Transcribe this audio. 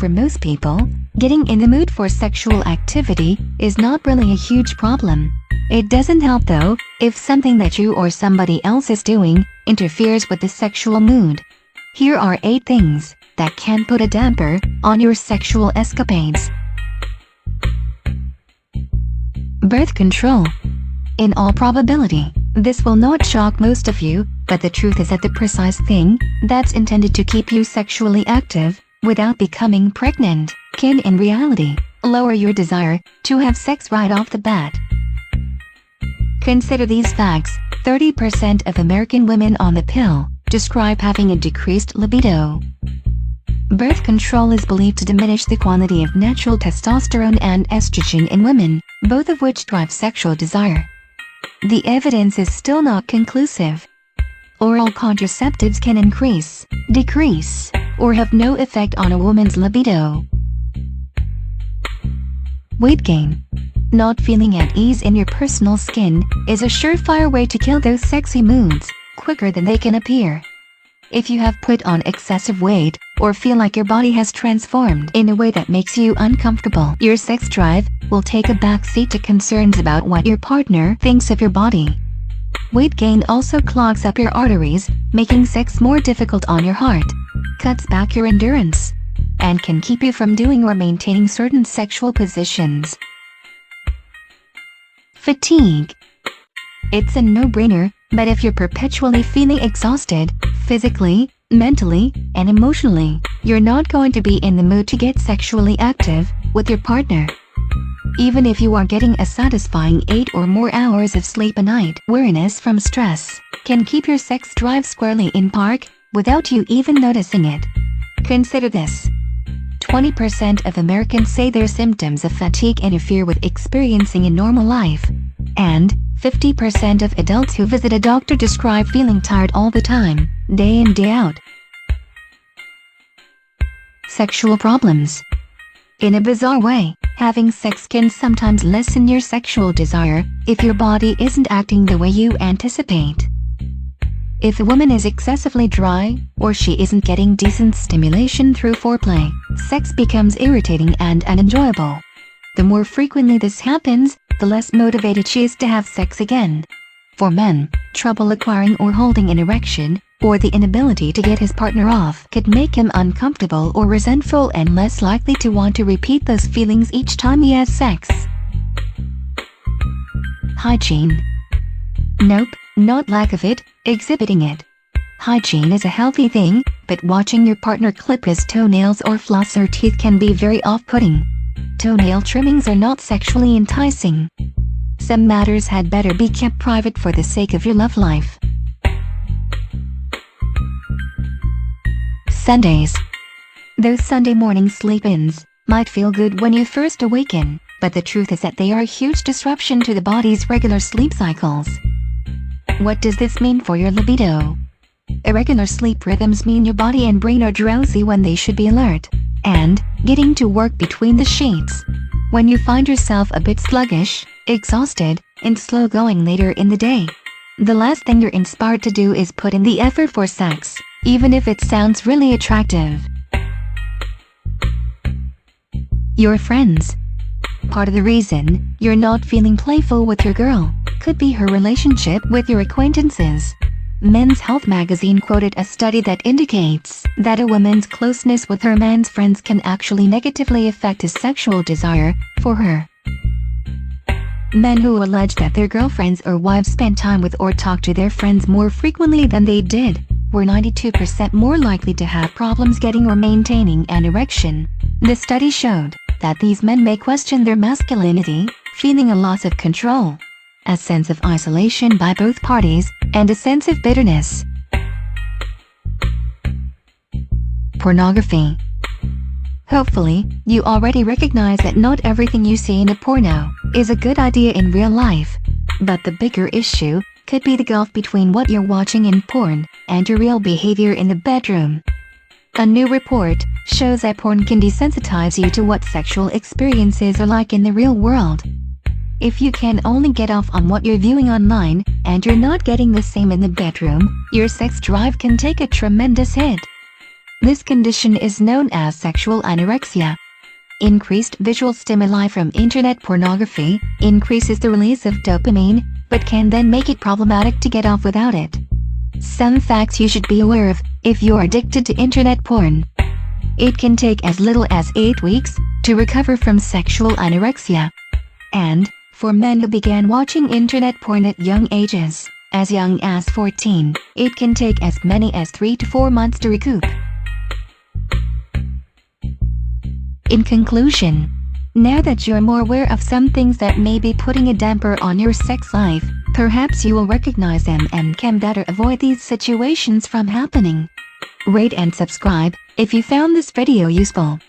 For most people, getting in the mood for sexual activity is not really a huge problem. It doesn't help though, if something that you or somebody else is doing interferes with the sexual mood. Here are 8 things that can put a damper on your sexual escapades. Birth control. In all probability, this will not shock most of you, but the truth is that the precise thing that's intended to keep you sexually active without becoming pregnant can in reality lower your desire to have sex right off the bat. Consider these facts. 30% of American women on the pill describe having a decreased libido. Birth control is believed to diminish the quantity of natural testosterone and estrogen in women, both of which drive sexual desire. The evidence is still not conclusive. Oral contraceptives can increase, decrease, or have no effect on a woman's libido. Weight gain. Not feeling at ease in your personal skin is a surefire way to kill those sexy moods quicker than they can appear. If you have put on excessive weight or feel like your body has transformed in a way that makes you uncomfortable, your sex drive will take a backseat to concerns about what your partner thinks of your body. Weight gain also clogs up your arteries, making sex more difficult on your heart, cuts back your endurance, and can keep you from doing or maintaining certain sexual positions. Fatigue. It's a no-brainer, but if you're perpetually feeling exhausted, physically, mentally, and emotionally, you're not going to be in the mood to get sexually active with your partner. Even if you are getting a satisfying 8 or more hours of sleep a night, weariness from stress can keep your sex drive squarely in park without you even noticing it. Consider this. 20% of Americans say their symptoms of fatigue interfere with experiencing a normal life, and 50% of adults who visit a doctor describe feeling tired all the time, day in day out. Sexual problems. In a bizarre way, having sex can sometimes lessen your sexual desire if your body isn't acting the way you anticipate. If a woman is excessively dry, or she isn't getting decent stimulation through foreplay, sex becomes irritating and unenjoyable. The more frequently this happens, the less motivated she is to have sex again. For men, trouble acquiring or holding an erection, or the inability to get his partner off could make him uncomfortable or resentful and less likely to want to repeat those feelings each time he has sex. Hygiene. Nope, not lack of it, exhibiting it. Hygiene is a healthy thing, but watching your partner clip his toenails or floss her teeth can be very off-putting. Toenail trimmings are not sexually enticing. Some matters had better be kept private for the sake of your love life. Sundays. Those Sunday morning sleep-ins might feel good when you first awaken, but the truth is that they are a huge disruption to the body's regular sleep cycles. What does this mean for your libido? Irregular sleep rhythms mean your body and brain are drowsy when they should be alert and getting to work between the sheets. When you find yourself a bit sluggish, exhausted, and slow-going later in the day, the last thing you're inspired to do is put in the effort for sex, even if it sounds really attractive. Your friends. Part of the reason you're not feeling playful with your girl could be her relationship with your acquaintances. Men's Health magazine quoted a study that indicates that a woman's closeness with her man's friends can actually negatively affect his sexual desire for her. Men who allege that their girlfriends or wives spent time with or talked to their friends more frequently than they did were 92% more likely to have problems getting or maintaining an erection. The study showed that these men may question their masculinity, feeling a loss of control, a sense of isolation by both parties, and a sense of bitterness. Pornography. Hopefully, you already recognize that not everything you see in a porno is a good idea in real life. But the bigger issue could be the gulf between what you're watching in porn and your real behavior in the bedroom. A new report shows that porn can desensitize you to what sexual experiences are like in the real world. If you can only get off on what you're viewing online, and you're not getting the same in the bedroom, your sex drive can take a tremendous hit. This condition is known as sexual anorexia. Increased visual stimuli from internet pornography increases the release of dopamine, but can then make it problematic to get off without it. Some facts you should be aware of if you're addicted to internet porn. It can take as little as 8 weeks to recover from sexual anorexia. And, for men who began watching internet porn at young ages, as young as 14, it can take as many as 3 to 4 months to recoup. In conclusion, now that you're more aware of some things that may be putting a damper on your sex life, perhaps you will recognize them and can better avoid these situations from happening. Rate and subscribe if you found this video useful.